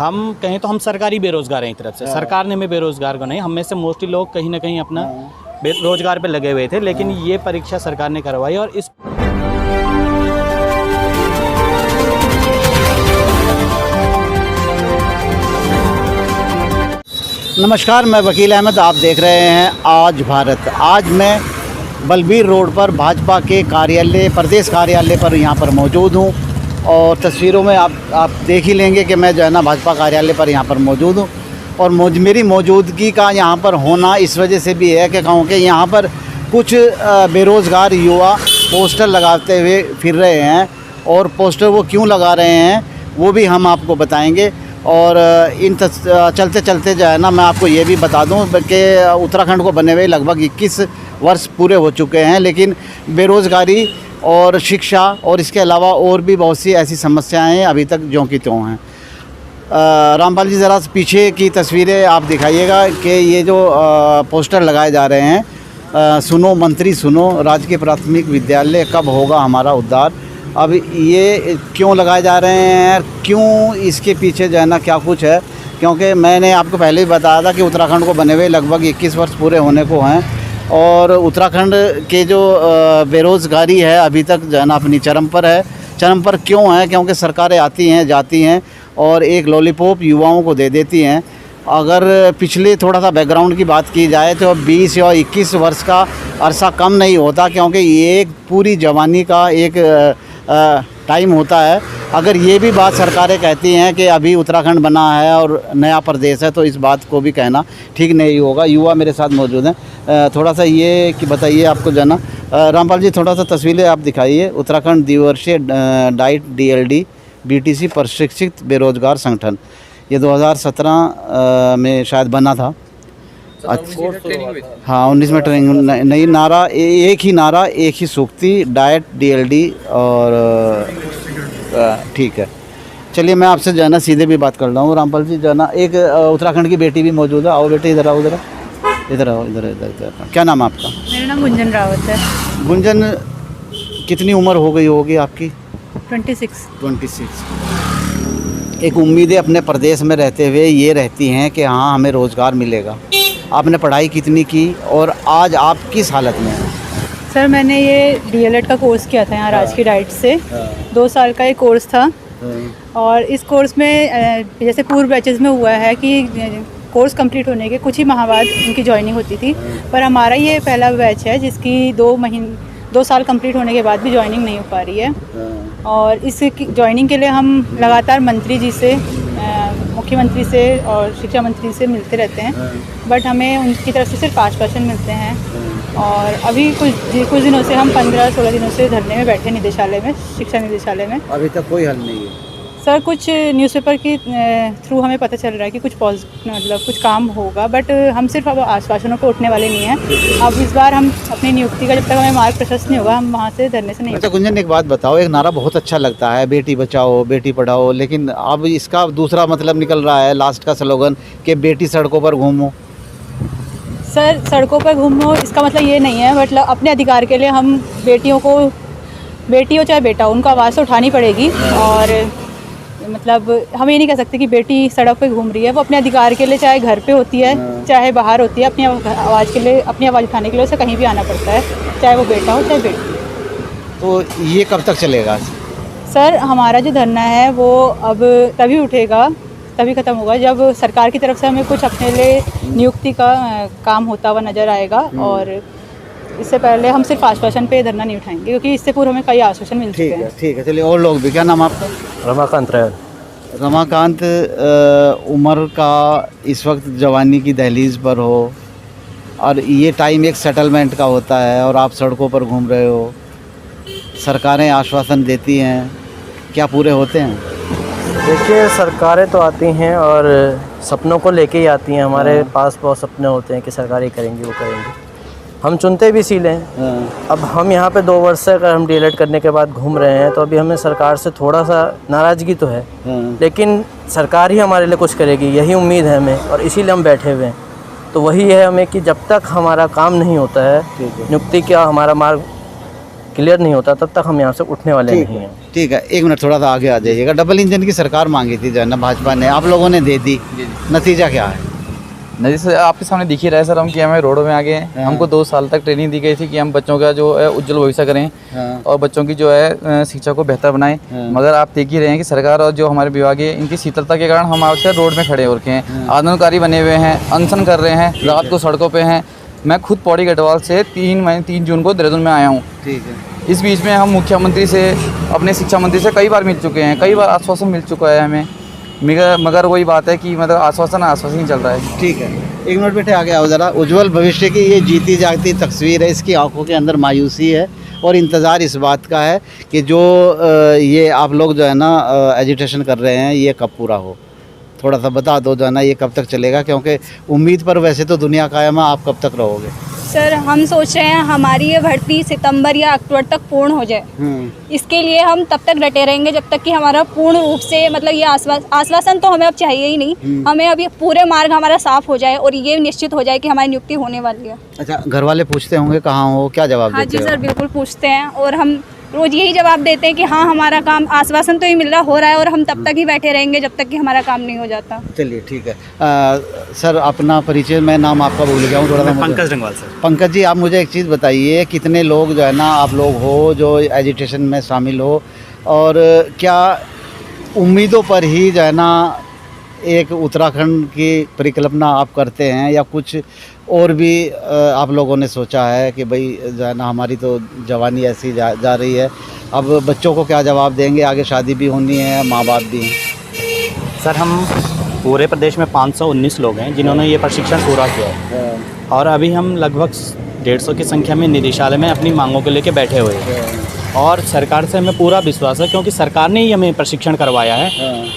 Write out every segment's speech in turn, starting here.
हम कहें तो हम सरकारी बेरोजगार हैं एक तरफ से। सरकार ने हमें बेरोजगार को नहीं, हम में से मोस्टली लोग कहीं ना कहीं अपना रोजगार पे लगे हुए थे, लेकिन ये परीक्षा सरकार ने करवाई। और इस नमस्कार, मैं वकील अहमद, आप देख रहे हैं आज भारत। आज मैं बलबीर रोड पर भाजपा के कार्यालय, प्रदेश कार्यालय पर यहाँ पर मौजूद हूँ और तस्वीरों में आप देख ही लेंगे कि मैं जो है ना भाजपा कार्यालय पर यहाँ पर मौजूद हूँ। और मेरी मौजूदगी का यहाँ पर होना इस वजह से भी है कि कहूँ कि यहाँ पर कुछ बेरोज़गार युवा पोस्टर लगाते हुए फिर रहे हैं, और पोस्टर वो क्यों लगा रहे हैं वो भी हम आपको बताएंगे। और इन चलते चलते जो है ना मैं आपको ये भी बता दूं कि उत्तराखंड को बने हुए लगभग 21 वर्ष पूरे हो चुके हैं, लेकिन बेरोज़गारी और शिक्षा और इसके अलावा और भी बहुत सी ऐसी समस्याएं अभी तक ज्यों की त्यों हैं। रामपाल जी, ज़रा पीछे की तस्वीरें आप दिखाइएगा कि ये जो पोस्टर लगाए जा रहे हैं, सुनो मंत्री सुनो, राजकीय प्राथमिक विद्यालय कब होगा हमारा उद्धार। अब ये क्यों लगाए जा रहे हैं, क्यों इसके पीछे जो है ना क्या कुछ है, क्योंकि मैंने आपको पहले ही बताया था कि उत्तराखंड को बने हुए लगभग 21 वर्ष पूरे होने को हैं, और उत्तराखंड के जो बेरोज़गारी है अभी तक जो है ना अपनी चरम पर है। चरम पर क्यों है? क्योंकि सरकारें आती हैं जाती हैं और एक लॉलीपॉप युवाओं को दे देती हैं। अगर पिछले थोड़ा सा बैकग्राउंड की बात की जाए तो 20 या 21 वर्ष का अरसा कम नहीं होता, क्योंकि ये एक पूरी जवानी का एक टाइम होता है। अगर ये भी बात सरकारें कहती हैं कि अभी उत्तराखंड बना है और नया प्रदेश है, तो इस बात को भी कहना ठीक नहीं होगा। युवा मेरे साथ मौजूद हैं, थोड़ा सा ये कि बताइए आपको जाना। रामपाल जी, थोड़ा सा तस्वीरें आप दिखाइए। उत्तराखंड द्विवर्षीय डाइट DLD BTC प्रशिक्षित बेरोजगार संगठन, ये 2017 में शायद बना था। हाँ, 19 में ट्रेनिंग। नई नारा, एक ही नारा एक ही सूक्ति, डाइट DLD। और ठीक है, चलिए मैं आपसे जो है ना सीधे भी बात कर रहा हूँ। रामपाल जी, जो है ना एक उत्तराखंड की बेटी भी मौजूद है। आओ बेटे, इधर आओ, इधर आओ, इधर। क्या नाम है आपका? मेरा नाम गुंजन रावत है। गुंजन, कितनी उम्र हो गई होगी आपकी? 26। एक उम्मीदें अपने प्रदेश में रहते हुए ये रहती हैं कि हाँ हमें रोज़गार मिलेगा। आपने पढ़ाई कितनी की और आज आप किस हालत में हैं? सर, मैंने ये DLED का कोर्स किया था यहाँ राजकीय डाइट से। 2 साल का ये कोर्स था, और इस कोर्स में जैसे पूर्व बैचेस में हुआ है कि कोर्स कंप्लीट होने के कुछ ही माह बाद उनकी ज्वाइनिंग होती थी, पर हमारा ये पहला बैच है जिसकी 2 साल कंप्लीट होने के बाद भी ज्वाइनिंग नहीं हो पा रही है। और इस ज्वाइनिंग के लिए हम लगातार मंत्री जी से, मुख्यमंत्री से और शिक्षा मंत्री से मिलते रहते हैं, बट हमें उनकी तरफ से सिर्फ 5% मिलते हैं। और अभी कुछ दिनों से हम 15-16 दिनों से धरने में बैठे निदेशालय में, शिक्षा निदेशालय में। अभी तक कोई हल नहीं है सर, कुछ न्यूज़पेपर के थ्रू हमें पता चल रहा है कि कुछ कुछ काम होगा, बट हम सिर्फ अब आश्वासनों पर उठने वाले नहीं हैं। अब इस बार हम अपनी नियुक्ति का जब तक हमें मार्ग प्रशस्त नहीं होगा, हम वहाँ से धरने से नहीं। अच्छा गुंजन, एक बात बताओ, एक नारा बहुत अच्छा लगता है, बेटी बचाओ बेटी पढ़ाओ, लेकिन अब इसका दूसरा मतलब निकल रहा है, लास्ट का स्लोगन, कि बेटी सड़कों पर घूमो। सर, सड़कों पर घूमो इसका मतलब ये नहीं है, मतलब अपने अधिकार के लिए हम बेटियों को, बेटी हो चाहे बेटा हो, उनको आवाज़ तो उठानी पड़ेगी। और मतलब हम ये नहीं कह सकते कि बेटी सड़क पे घूम रही है। वो अपने अधिकार के लिए, चाहे घर पे होती है चाहे बाहर होती है, अपनी आवाज़ के लिए, अपनी आवाज़ उठाने के लिए उसे कहीं भी आना पड़ता है, चाहे वो बेटा हो चाहे बेटी। तो ये कब तक चलेगा? सर, हमारा जो धरना है वो अब तभी उठेगा, तभी ख़त्म होगा जब सरकार की तरफ से हमें कुछ अपने लिए नियुक्ति का काम होता हुआ नज़र आएगा। और इससे पहले हम सिर्फ आश्वासन पे धरना नहीं उठाएंगे, क्योंकि इससे पूर्व हमें कई आश्वासन मिल चुके हैं। ठीक है, चलिए और लोग भी। क्या नाम आपका? रमाकांत, उम्र का इस वक्त जवानी की दहलीज पर हो, और ये टाइम एक सेटलमेंट का होता है, और आप सड़कों पर घूम रहे हो। सरकारें आश्वासन देती हैं, क्या पूरे होते हैं? देखिए, सरकारें तो आती हैं और सपनों को लेके ही आती हैं। हमारे पास बहुत सपने होते हैं कि सरकार ये करेंगी वो करेंगी, हम चुनते भी सील हैं। अब हम यहाँ पे 2 वर्ष से अगर हम DLED करने के बाद घूम रहे हैं, तो अभी हमें सरकार से थोड़ा सा नाराज़गी तो है, लेकिन सरकार ही हमारे लिए कुछ करेगी, यही उम्मीद है हमें, और इसीलिए हम बैठे हुए हैं। तो वही है हमें कि जब तक हमारा काम नहीं होता है, नियुक्ति का हमारा मार्ग क्लियर नहीं होता तब तक हम यहाँ से उठने वाले नहीं हैं। ठीक है, 1 मिनट थोड़ा सा आगे आ जाइएगा। डबल इंजन की सरकार मांगी थी जो है ना भाजपा ने, आप लोगों ने दे दी, नतीजा क्या है? नहीं सर, आपके सामने दिख ही रहा है सर, हम कि हमें रोडों में आ गए हैं। हमको 2 साल तक ट्रेनिंग दी गई थी कि हम बच्चों का जो है उज्जवल भविष्य करें और बच्चों की जो है शिक्षा को बेहतर बनाएं। मगर आप देख ही रहे हैं कि सरकार और जो हमारे विभाग है इनकी शीतलता के कारण हम आज रोड में खड़े हो रखे हैं, आंदोलनकारी बने हुए हैं, अनशन कर रहे हैं, रात को सड़कों पर हैं। मैं खुद पौड़ी गढ़वाल से 3 जून को देहरादून में आया हूँ। ठीक है, इस बीच में हम मुख्यमंत्री से, अपने शिक्षा मंत्री से कई बार मिल चुके हैं, कई बार आश्वासन मिल चुका है हमें, मगर वही बात है कि मतलब आश्वासन ही चल रहा है। ठीक है, 1 मिनट बेटे आगे आओ ज़रा। उज्जवल भविष्य की ये जीती जागती तस्वीर है, इसकी आंखों के अंदर मायूसी है और इंतज़ार इस बात का है कि जो ये आप लोग जो है ना एजुटेशन कर रहे हैं ये कब पूरा हो। थोड़ा सा बता दो जो है ना ये कब तक चलेगा, क्योंकि उम्मीद पर वैसे तो दुनिया कायम है, आप कब तक रहोगे? सर हम सोच रहे हैं हमारी ये भर्ती सितंबर या अक्टूबर तक पूर्ण हो जाए। इसके लिए हम तब तक डटे रहेंगे जब तक कि हमारा पूर्ण रूप से मतलब ये आश्वासन तो हमें अब चाहिए ही नहीं, हमें अब ये पूरे मार्ग हमारा साफ हो जाए और ये निश्चित हो जाए कि हमारी नियुक्ति होने वाली है। अच्छा, घर वाले पूछते होंगे कहाँ हो, क्या जवाब हाँ देते जी हो? सर, बिल्कुल पूछते हैं और हम रोज़ यही जवाब देते हैं कि हाँ हमारा काम, आश्वासन तो ही मिल रहा हो रहा है और हम तब तक ही बैठे रहेंगे जब तक कि हमारा काम नहीं हो जाता। चलिए ठीक है। सर अपना परिचय, मैं नाम आपका भूल गया हूँ थोड़ा सा। पंकज रंगवाल सर। पंकज जी, आप मुझे एक चीज़ बताइए, कितने लोग जो है ना आप लोग हो जो एजुटेशन में शामिल हो, और क्या उम्मीदों पर ही जो है ना एक उत्तराखंड की परिकल्पना आप करते हैं या कुछ और भी आप लोगों ने सोचा है कि भाई जो है ना हमारी तो जवानी ऐसी जा रही है, अब बच्चों को क्या जवाब देंगे, आगे शादी भी होनी है, माँ बाप भी हैं? सर हम पूरे प्रदेश में 519 लोग हैं जिन्होंने ये प्रशिक्षण पूरा किया है और अभी हम लगभग 150 की संख्या में निदेशालय में अपनी मांगों को लेकर बैठे हुए हैं और सरकार से हमें पूरा विश्वास है क्योंकि सरकार ने ही हमें प्रशिक्षण करवाया है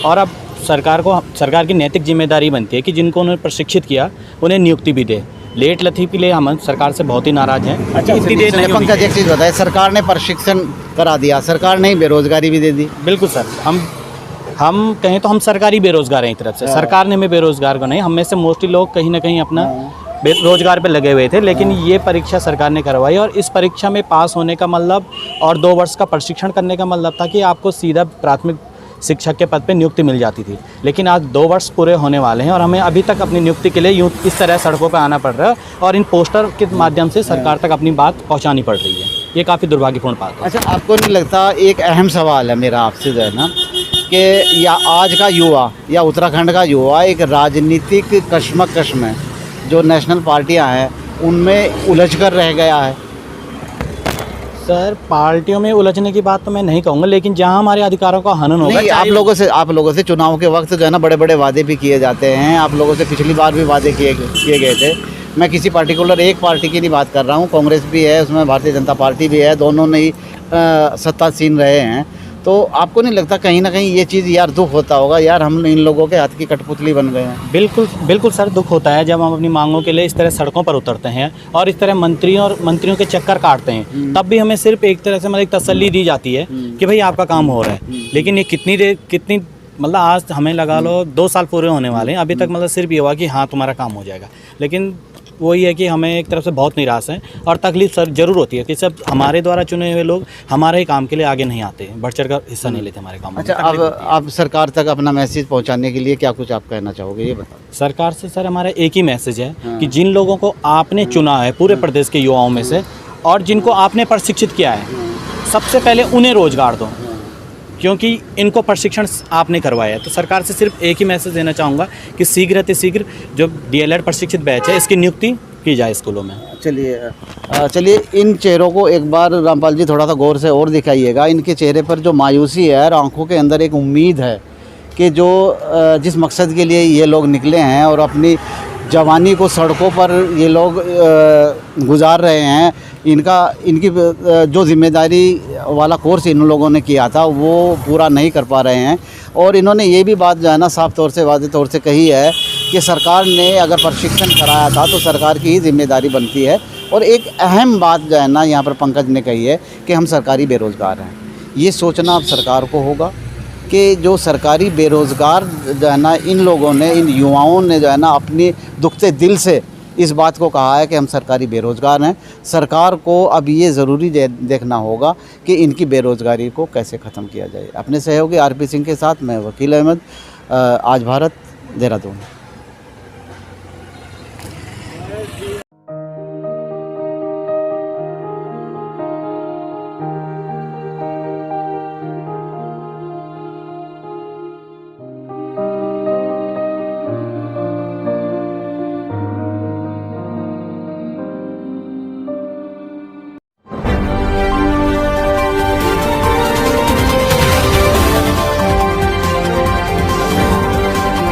और अब सरकार की नैतिक जिम्मेदारी बनती है कि जिनको उन्होंने प्रशिक्षित किया उन्हें नियुक्ति भी दे। लेट लतीफ़ के लिए हम सरकार से बहुत ही नाराज़ हैं। अच्छा, इतनी देर नहीं पंकज एक चीज़ बताए, सरकार ने प्रशिक्षण करा दिया, सरकार ने बेरोजगारी भी दे दी। बिल्कुल सर, हम कहें तो हम सरकारी बेरोजगार हैं एक तरफ से, सरकार ने हमें बेरोजगार को नहीं, हम में से मोस्टली लोग कहीं ना कहीं अपना रोजगार पे लगे हुए थे, लेकिन ये परीक्षा सरकार ने करवाई और इस परीक्षा में पास होने का मतलब और 2 वर्ष का प्रशिक्षण करने का मतलब था कि आपको सीधा प्राथमिक शिक्षक के पद पे नियुक्ति मिल जाती थी। लेकिन आज 2 वर्ष पूरे होने वाले हैं और हमें अभी तक अपनी नियुक्ति के लिए यूँ इस तरह सड़कों पर आना पड़ रहा है और इन पोस्टर के माध्यम से सरकार तक अपनी बात पहुँचानी पड़ रही है। ये काफ़ी दुर्भाग्यपूर्ण बात है। अच्छा, आपको नहीं लगता, एक अहम सवाल है मेरा आपसे जो है ना कि या आज का युवा या उत्तराखंड का युवा एक राजनीतिक कश्मकश में जो नेशनल पार्टियां हैं उनमें उलझ कर रह गया है? सर पार्टियों में उलझने की बात तो मैं नहीं कहूँगा, लेकिन जहाँ हमारे अधिकारों का हनन होगा। नहीं, आप लोगों से चुनाव के वक्त जो है ना बड़े बड़े वादे भी किए जाते हैं, आप लोगों से पिछली बार भी वादे किए गए थे। मैं किसी पार्टिकुलर एक पार्टी की नहीं बात कर रहा हूँ, कांग्रेस भी है उसमें, भारतीय जनता पार्टी भी है, दोनों ने ही सत्तासीन रहे हैं। तो आपको नहीं लगता कहीं ना कहीं ये चीज़ यार दुख होता होगा, यार हम इन लोगों के हाथ की कठपुतली बन गए हैं? बिल्कुल सर, दुख होता है जब हम अपनी मांगों के लिए इस तरह सड़कों पर उतरते हैं और इस तरह मंत्रियों के चक्कर काटते हैं। तब भी हमें सिर्फ एक तरह से मतलब एक तसल्ली दी जाती है कि भाई आपका काम हो रहा है, लेकिन ये कितनी मतलब आज हमें लगा लो 2 साल पूरे होने वाले हैं, अभी तक मतलब सिर्फ ये हुआ कि हाँ तुम्हारा काम हो जाएगा। लेकिन वही है कि हमें एक तरफ से बहुत निराश है और तकलीफ सर जरूर होती है कि सब हमारे द्वारा चुने हुए लोग हमारे ही काम के लिए आगे नहीं आते, बढ़ चढ़ कर हिस्सा नहीं लेते हमारे काम में। अच्छा, अब आप सरकार तक अपना मैसेज पहुंचाने के लिए क्या कुछ आप कहना चाहोगे, ये बताओ। सरकार से सर हमारा एक ही मैसेज है कि जिन लोगों को आपने चुना है पूरे प्रदेश के युवाओं में से और जिनको आपने प्रशिक्षित किया है, सबसे पहले उन्हें रोजगार दो, क्योंकि इनको प्रशिक्षण आपने करवाया है। तो सरकार से सिर्फ एक ही मैसेज देना चाहूँगा कि शीघ्र जो डीएलएड प्रशिक्षित बैच है इसकी नियुक्ति की जाए स्कूलों में। चलिए इन चेहरों को एक बार रामपाल जी थोड़ा सा गौर से और दिखाइएगा। इनके चेहरे पर जो मायूसी है और आंखों के अंदर एक उम्मीद है कि जो जिस मकसद के लिए ये लोग निकले हैं और अपनी जवानी को सड़कों पर ये लोग गुजार रहे हैं, इनकी जो जिम्मेदारी वाला कोर्स इन लोगों ने किया था वो पूरा नहीं कर पा रहे हैं। और इन्होंने ये भी बात जो है ना साफ तौर से वाज़ेह तौर से कही है कि सरकार ने अगर प्रशिक्षण कराया था तो सरकार की ही जिम्मेदारी बनती है। और एक अहम बात जो है ना यहाँ पर पंकज ने कही है कि हम सरकारी बेरोज़गार हैं। ये सोचना अब सरकार को होगा कि जो सरकारी बेरोज़गार जो है ना इन लोगों ने, इन युवाओं ने जो है ना अपनी दुखते दिल से इस बात को कहा है कि हम सरकारी बेरोज़गार हैं। सरकार को अब ये ज़रूरी देखना होगा कि इनकी बेरोज़गारी को कैसे ख़त्म किया जाए। अपने सहयोगी आरपी सिंह के साथ मैं वकील अहमद, आज भारत, देहरादून।